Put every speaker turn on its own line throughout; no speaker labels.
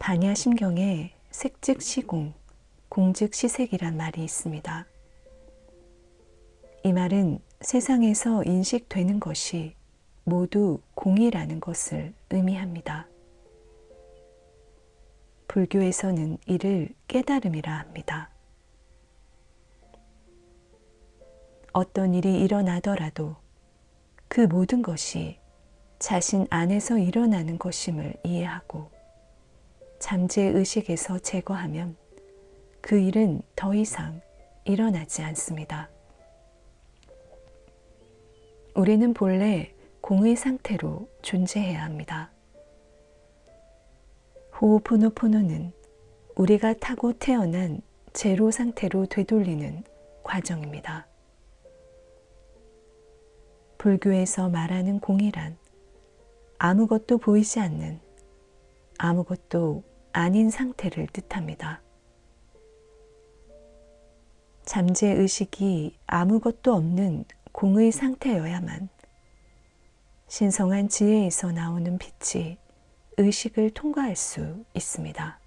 반야심경에 색즉시공, 공즉시색이란 말이 있습니다. 이 말은 세상에서 인식되는 것이 모두 공이라는 것을 의미합니다. 불교에서는 이를 깨달음이라 합니다. 어떤 일이 일어나더라도 그 모든 것이 자신 안에서 일어나는 것임을 이해하고 잠재의식에서 제거하면 그 일은 더 이상 일어나지 않습니다. 우리는 본래 공의 상태로 존재해야 합니다. 호오포노포노는 우리가 타고 태어난 제로 상태로 되돌리는 과정입니다. 불교에서 말하는 공이란 아무것도 보이지 않는 아무것도 아닌 상태를 뜻합니다. 잠재의식이 아무것도 없는 공의 상태여야만 신성한 지혜에서 나오는 빛이 의식을 통과할 수 있습니다.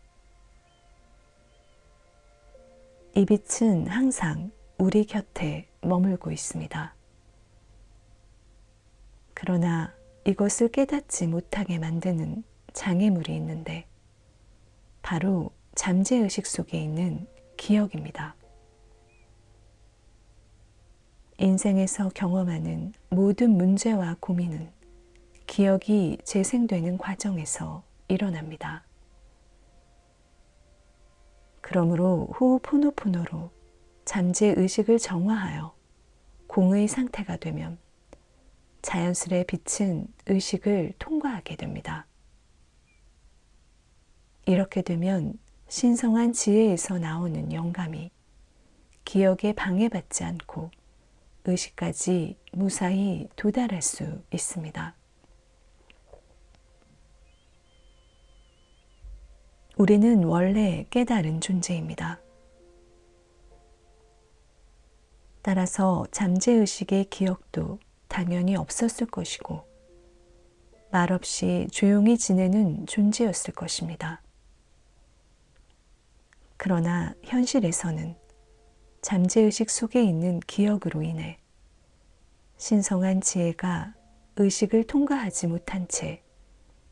이 빛은 항상 우리 곁에 머물고 있습니다. 그러나 이것을 깨닫지 못하게 만드는 장애물이 있는데 바로 잠재의식 속에 있는 기억입니다. 인생에서 경험하는 모든 문제와 고민은 기억이 재생되는 과정에서 일어납니다. 그러므로 호오포노포노로 잠재의식을 정화하여 공의 상태가 되면 자연스레 빛은 의식을 통과하게 됩니다. 이렇게 되면 신성한 지혜에서 나오는 영감이 기억에 방해받지 않고 의식까지 무사히 도달할 수 있습니다. 우리는 원래 깨달은 존재입니다. 따라서 잠재의식의 기억도 당연히 없었을 것이고 말없이 조용히 지내는 존재였을 것입니다. 그러나 현실에서는 잠재의식 속에 있는 기억으로 인해 신성한 지혜가 의식을 통과하지 못한 채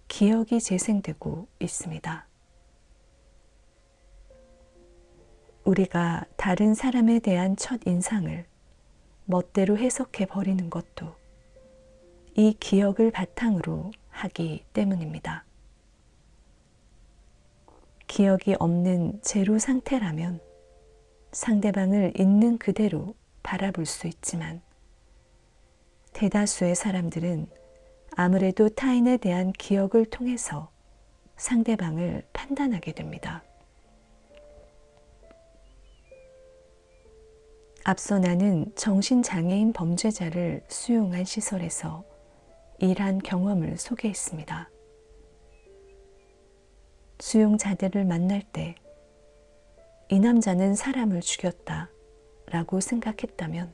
기억이 재생되고 있습니다. 우리가 다른 사람에 대한 첫 인상을 멋대로 해석해 버리는 것도 이 기억을 바탕으로 하기 때문입니다. 기억이 없는 제로 상태라면 상대방을 있는 그대로 바라볼 수 있지만 대다수의 사람들은 아무래도 타인에 대한 기억을 통해서 상대방을 판단하게 됩니다. 앞서 나는 정신장애인 범죄자를 수용한 시설에서 일한 경험을 소개했습니다. 수용자들을 만날 때 이 남자는 사람을 죽였다 라고 생각했다면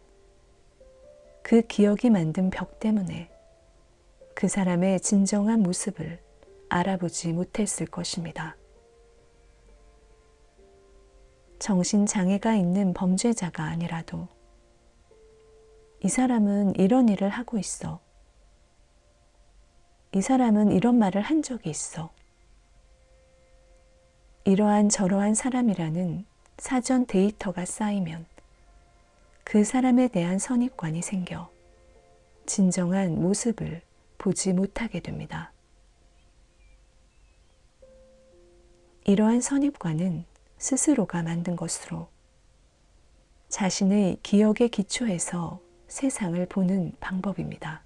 그 기억이 만든 벽 때문에 그 사람의 진정한 모습을 알아보지 못했을 것입니다. 정신장애가 있는 범죄자가 아니라도 이 사람은 이런 일을 하고 있어. 이 사람은 이런 말을 한 적이 있어. 이러한 저러한 사람이라는 사전 데이터가 쌓이면 그 사람에 대한 선입관이 생겨 진정한 모습을 보지 못하게 됩니다. 이러한 선입관은 스스로가 만든 것으로 자신의 기억에 기초해서 세상을 보는 방법입니다.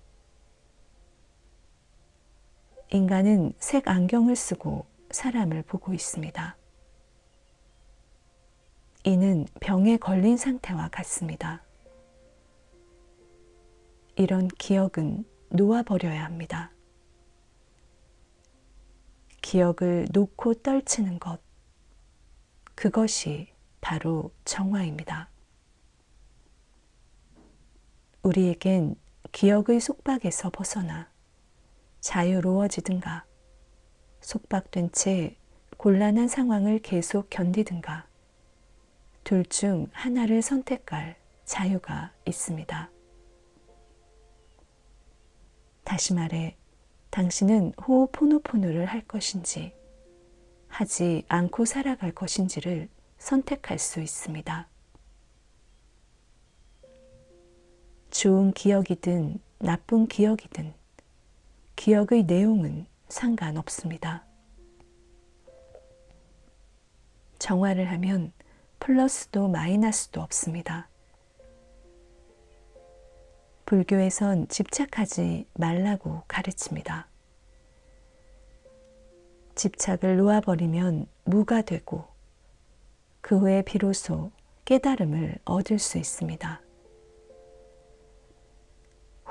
인간은 색 안경을 쓰고 사람을 보고 있습니다. 이는 병에 걸린 상태와 같습니다. 이런 기억은 놓아버려야 합니다. 기억을 놓고 떨치는 것, 그것이 바로 정화입니다. 우리에겐 기억의 속박에서 벗어나 자유로워지든가 속박된 채 곤란한 상황을 계속 견디든가 둘 중 하나를 선택할 자유가 있습니다. 다시 말해, 당신은 호오포노포노를 할 것인지 하지 않고 살아갈 것인지를 선택할 수 있습니다. 좋은 기억이든 나쁜 기억이든 기억의 내용은 상관없습니다. 정화를 하면 플러스도 마이너스도 없습니다. 불교에선 집착하지 말라고 가르칩니다. 집착을 놓아버리면 무가 되고 그 후에 비로소 깨달음을 얻을 수 있습니다.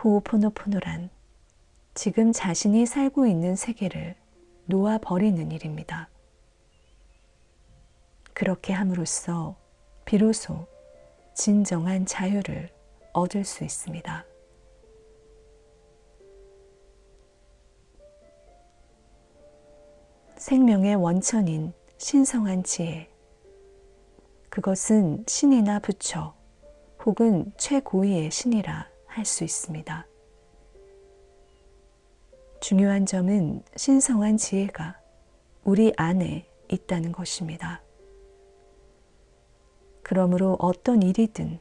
호오포노포노란 지금 자신이 살고 있는 세계를 놓아버리는 일입니다. 그렇게 함으로써 비로소 진정한 자유를 얻을 수 있습니다. 생명의 원천인 신성한 지혜, 그것은 신이나 부처 혹은 최고위의 신이라 할 수 있습니다. 중요한 점은 신성한 지혜가 우리 안에 있다는 것입니다. 그러므로 어떤 일이든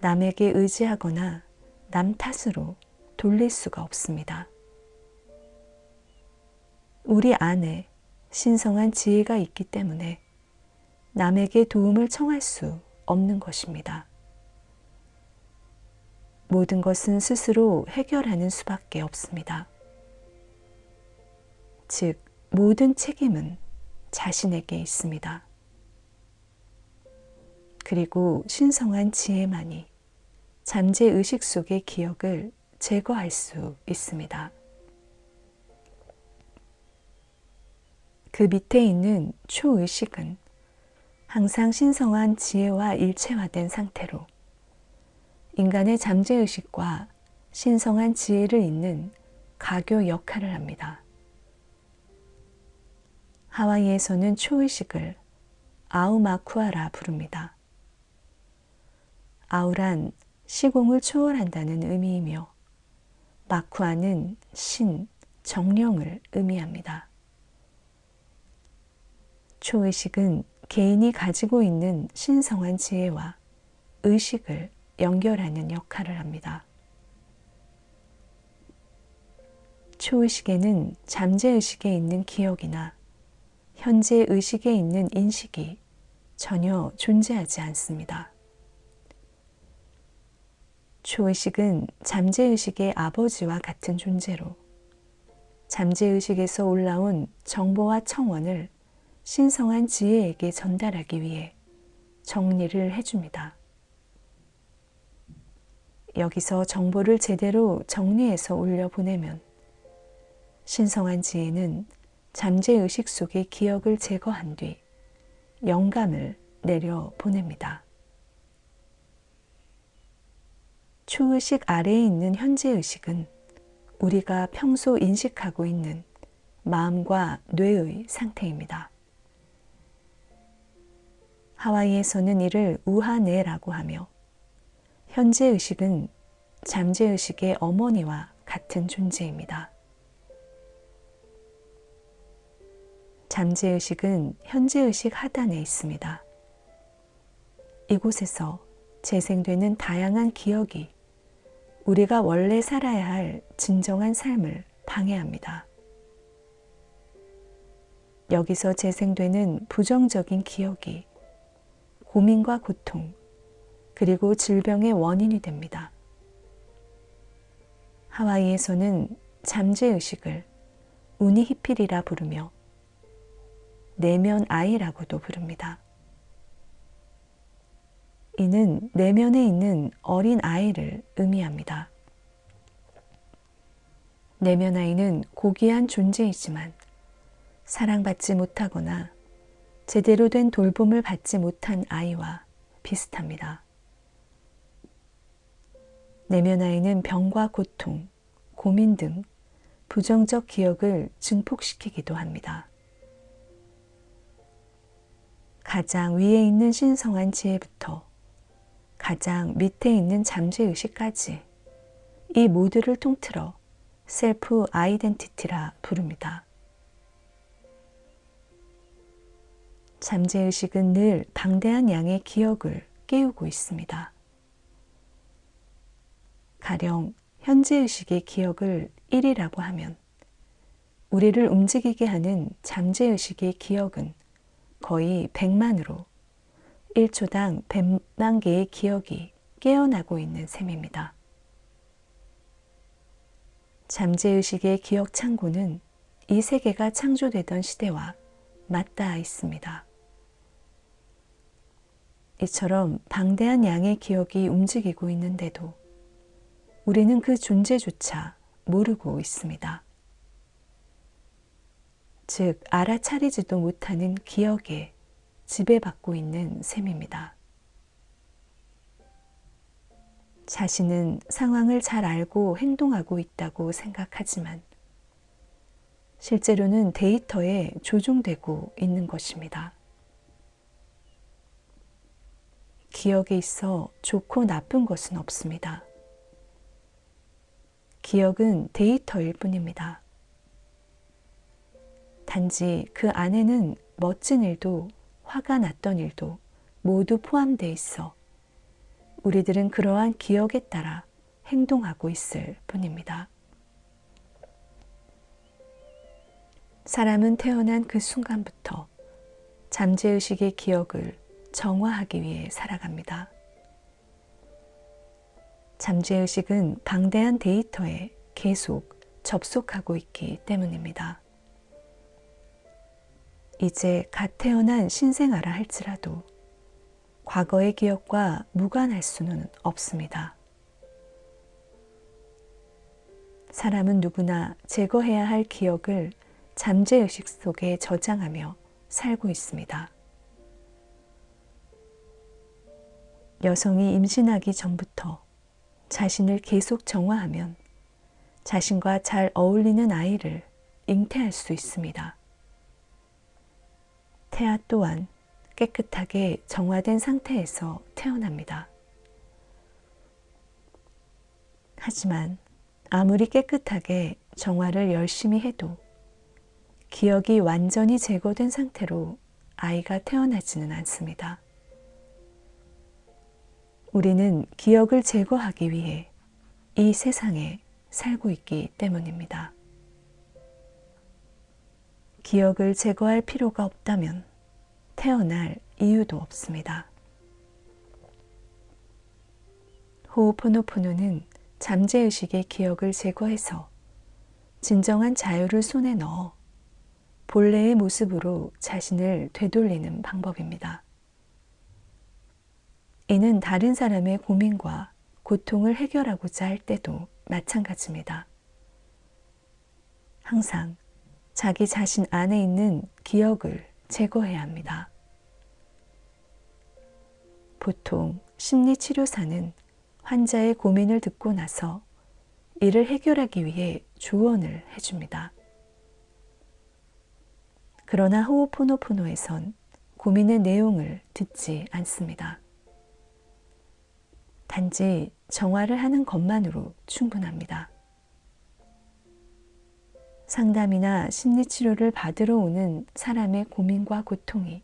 남에게 의지하거나 남 탓으로 돌릴 수가 없습니다. 우리 안에 신성한 지혜가 있기 때문에 남에게 도움을 청할 수 없는 것입니다. 모든 것은 스스로 해결하는 수밖에 없습니다. 즉, 모든 책임은 자신에게 있습니다. 그리고 신성한 지혜만이 잠재의식 속의 기억을 제거할 수 있습니다. 그 밑에 있는 초의식은 항상 신성한 지혜와 일체화된 상태로 인간의 잠재의식과 신성한 지혜를 잇는 가교 역할을 합니다. 하와이에서는 초의식을 아우마쿠아라 부릅니다. 아우란 시공을 초월한다는 의미이며 마쿠아는 신, 정령을 의미합니다. 초의식은 개인이 가지고 있는 신성한 지혜와 의식을 연결하는 역할을 합니다. 초의식에는 잠재의식에 있는 기억이나 현재의식에 있는 인식이 전혀 존재하지 않습니다. 초의식은 잠재의식의 아버지와 같은 존재로 잠재의식에서 올라온 정보와 청원을 신성한 지혜에게 전달하기 위해 정리를 해줍니다. 여기서 정보를 제대로 정리해서 올려보내면 신성한 지혜는 잠재의식 속의 기억을 제거한 뒤 영감을 내려 보냅니다. 초의식 아래에 있는 현재의식은 우리가 평소 인식하고 있는 마음과 뇌의 상태입니다. 하와이에서는 이를 우하네라고 하며 현재의식은 잠재의식의 어머니와 같은 존재입니다. 잠재의식은 현재의식 하단에 있습니다. 이곳에서 재생되는 다양한 기억이 우리가 원래 살아야 할 진정한 삶을 방해합니다. 여기서 재생되는 부정적인 기억이 고민과 고통, 그리고 질병의 원인이 됩니다. 하와이에서는 잠재의식을 우니히필이라 부르며 내면 아이라고도 부릅니다. 이는 내면에 있는 어린 아이를 의미합니다. 내면 아이는 고귀한 존재이지만 사랑받지 못하거나 제대로 된 돌봄을 받지 못한 아이와 비슷합니다. 내면 아이는 병과 고통, 고민 등 부정적 기억을 증폭시키기도 합니다. 가장 위에 있는 신성한 지혜부터 가장 밑에 있는 잠재의식까지 이 모두를 통틀어 셀프 아이덴티티라 부릅니다. 잠재의식은 늘 방대한 양의 기억을 깨우고 있습니다. 가령 현재의식의 기억을 1이라고 하면 우리를 움직이게 하는 잠재의식의 기억은 거의 100만으로 1초당 100만 개의 기억이 깨어나고 있는 셈입니다. 잠재의식의 기억 창고는 이 세계가 창조되던 시대와 맞닿아 있습니다. 이처럼 방대한 양의 기억이 움직이고 있는데도 우리는 그 존재조차 모르고 있습니다. 즉, 알아차리지도 못하는 기억에 지배받고 있는 셈입니다. 자신은 상황을 잘 알고 행동하고 있다고 생각하지만 실제로는 데이터에 조종되고 있는 것입니다. 기억에 있어 좋고 나쁜 것은 없습니다. 기억은 데이터일 뿐입니다. 단지 그 안에는 멋진 일도 화가 났던 일도 모두 포함되어 있어 우리들은 그러한 기억에 따라 행동하고 있을 뿐입니다. 사람은 태어난 그 순간부터 잠재의식의 기억을 정화하기 위해 살아갑니다. 잠재의식은 방대한 데이터에 계속 접속하고 있기 때문입니다. 이제 갓 태어난 신생아라 할지라도 과거의 기억과 무관할 수는 없습니다. 사람은 누구나 제거해야 할 기억을 잠재의식 속에 저장하며 살고 있습니다. 여성이 임신하기 전부터 자신을 계속 정화하면 자신과 잘 어울리는 아이를 잉태할 수 있습니다. 태아 또한 깨끗하게 정화된 상태에서 태어납니다. 하지만 아무리 깨끗하게 정화를 열심히 해도 기억이 완전히 제거된 상태로 아이가 태어나지는 않습니다. 우리는 기억을 제거하기 위해 이 세상에 살고 있기 때문입니다. 기억을 제거할 필요가 없다면 태어날 이유도 없습니다. 호오포노포노는 잠재의식의 기억을 제거해서 진정한 자유를 손에 넣어 본래의 모습으로 자신을 되돌리는 방법입니다. 이는 다른 사람의 고민과 고통을 해결하고자 할 때도 마찬가지입니다. 항상 자기 자신 안에 있는 기억을 제거해야 합니다. 보통 심리치료사는 환자의 고민을 듣고 나서 이를 해결하기 위해 조언을 해줍니다. 그러나 호오포노포노에선 고민의 내용을 듣지 않습니다. 단지 정화를 하는 것만으로 충분합니다. 상담이나 심리치료를 받으러 오는 사람의 고민과 고통이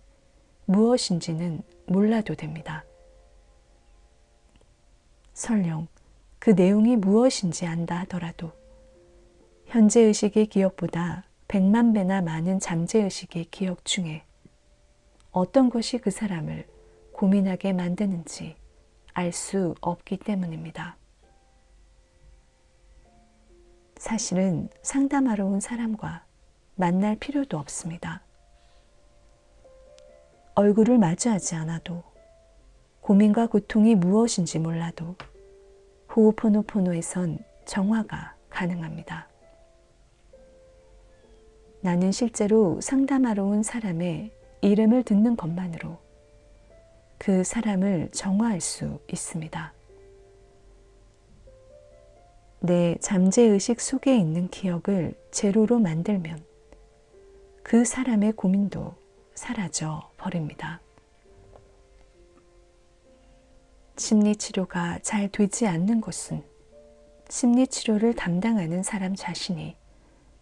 무엇인지는 몰라도 됩니다. 설령 그 내용이 무엇인지 안다 하더라도 현재의식의 기억보다 100만 배나 많은 잠재의식의 기억 중에 어떤 것이 그 사람을 고민하게 만드는지 알 수 없기 때문입니다. 사실은 상담하러 온 사람과 만날 필요도 없습니다. 얼굴을 마주하지 않아도 고민과 고통이 무엇인지 몰라도 호오포노포노에선 정화가 가능합니다. 나는 실제로 상담하러 온 사람의 이름을 듣는 것만으로 그 사람을 정화할 수 있습니다. 내 잠재의식 속에 있는 기억을 제로로 만들면 그 사람의 고민도 사라져 버립니다. 심리치료가 잘 되지 않는 것은 심리치료를 담당하는 사람 자신이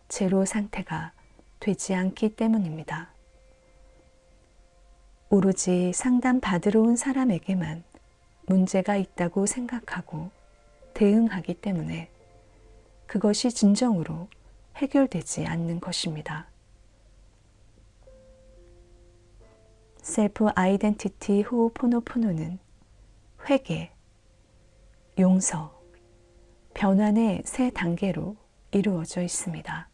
제로 상태가 되지 않기 때문입니다. 오로지 상담 받으러 온 사람에게만 문제가 있다고 생각하고 대응하기 때문에 그것이 진정으로 해결되지 않는 것입니다. 셀프 아이덴티티 호오포노포노는 회개, 용서, 변환의 세 단계로 이루어져 있습니다.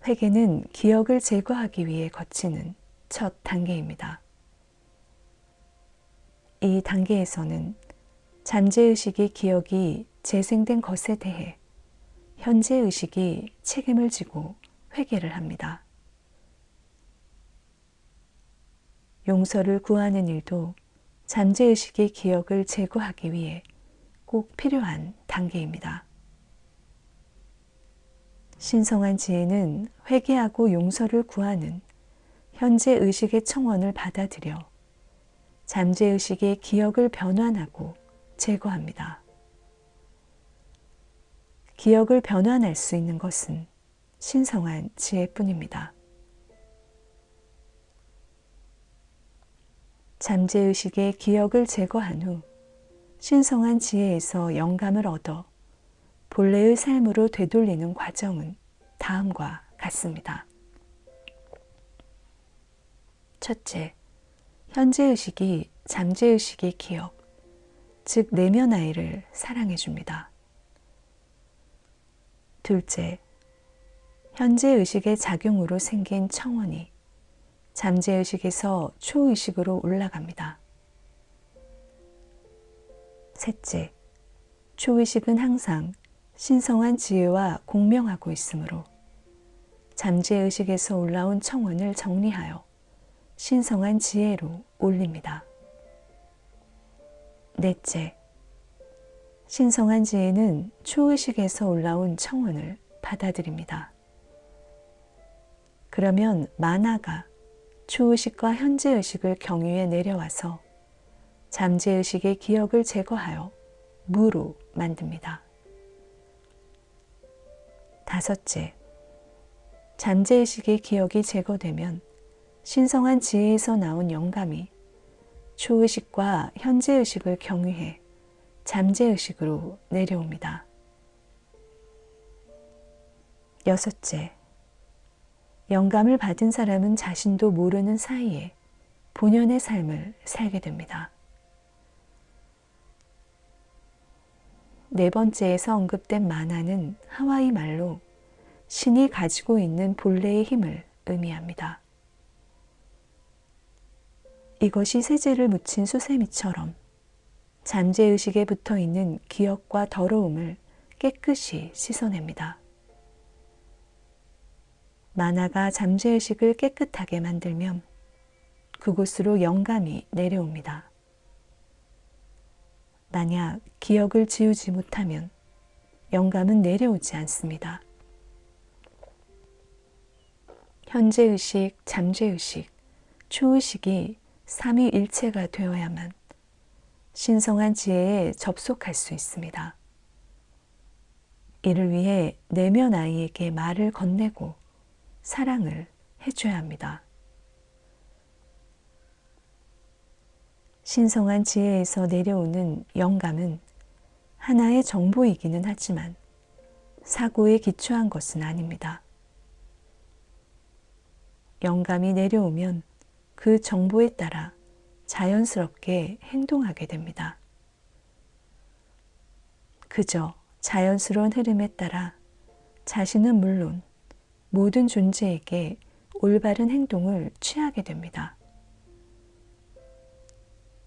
회개는 기억을 제거하기 위해 거치는 첫 단계입니다. 이 단계에서는 잠재의식의 기억이 재생된 것에 대해 현재의식이 책임을 지고 회개를 합니다. 용서를 구하는 일도 잠재의식의 기억을 제거하기 위해 꼭 필요한 단계입니다. 신성한 지혜는 회개하고 용서를 구하는 현재의식의 청원을 받아들여 잠재의식의 기억을 변환하고 제거합니다. 기억을 변환할 수 있는 것은 신성한 지혜뿐입니다. 잠재의식의 기억을 제거한 후 신성한 지혜에서 영감을 얻어 본래의 삶으로 되돌리는 과정은 다음과 같습니다. 첫째, 현재의식이 잠재의식의 기억, 즉 내면 아이를 사랑해 줍니다. 둘째, 현재의식의 작용으로 생긴 청원이 잠재의식에서 초의식으로 올라갑니다. 셋째, 초의식은 항상 신성한 지혜와 공명하고 있으므로 잠재의식에서 올라온 청원을 정리하여 신성한 지혜로 올립니다. 넷째, 신성한 지혜는 초의식에서 올라온 청원을 받아들입니다. 그러면 만화가 초의식과 현재의식을 경유해 내려와서 잠재의식의 기억을 제거하여 무로 만듭니다. 다섯째, 잠재의식의 기억이 제거되면 신성한 지혜에서 나온 영감이 초의식과 현재의식을 경유해 잠재의식으로 내려옵니다. 여섯째, 영감을 받은 사람은 자신도 모르는 사이에 본연의 삶을 살게 됩니다. 네 번째에서 언급된 만화는 하와이 말로 신이 가지고 있는 본래의 힘을 의미합니다. 이것이 세제를 묻힌 수세미처럼 잠재의식에 붙어 있는 기억과 더러움을 깨끗이 씻어냅니다. 만화가 잠재의식을 깨끗하게 만들면 그곳으로 영감이 내려옵니다. 만약 기억을 지우지 못하면 영감은 내려오지 않습니다. 현재의식, 잠재의식, 초의식이 삼위일체가 되어야만 신성한 지혜에 접속할 수 있습니다. 이를 위해 내면 아이에게 말을 건네고 사랑을 해줘야 합니다. 신성한 지혜에서 내려오는 영감은 하나의 정보이기는 하지만 사고에 기초한 것은 아닙니다. 영감이 내려오면 그 정보에 따라 자연스럽게 행동하게 됩니다. 그저 자연스러운 흐름에 따라 자신은 물론 모든 존재에게 올바른 행동을 취하게 됩니다.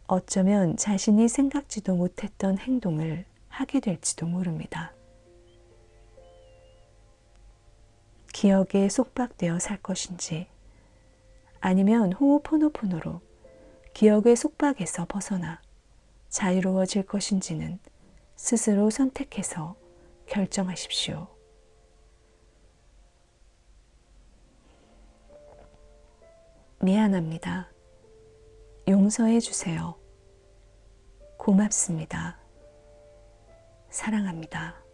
어쩌면 자신이 생각지도 못했던 행동을 하게 될지도 모릅니다. 기억에 속박되어 살 것인지 아니면 호오포노포노로 기억의 속박에서 벗어나 자유로워질 것인지는 스스로 선택해서 결정하십시오. 미안합니다. 용서해 주세요. 고맙습니다. 사랑합니다.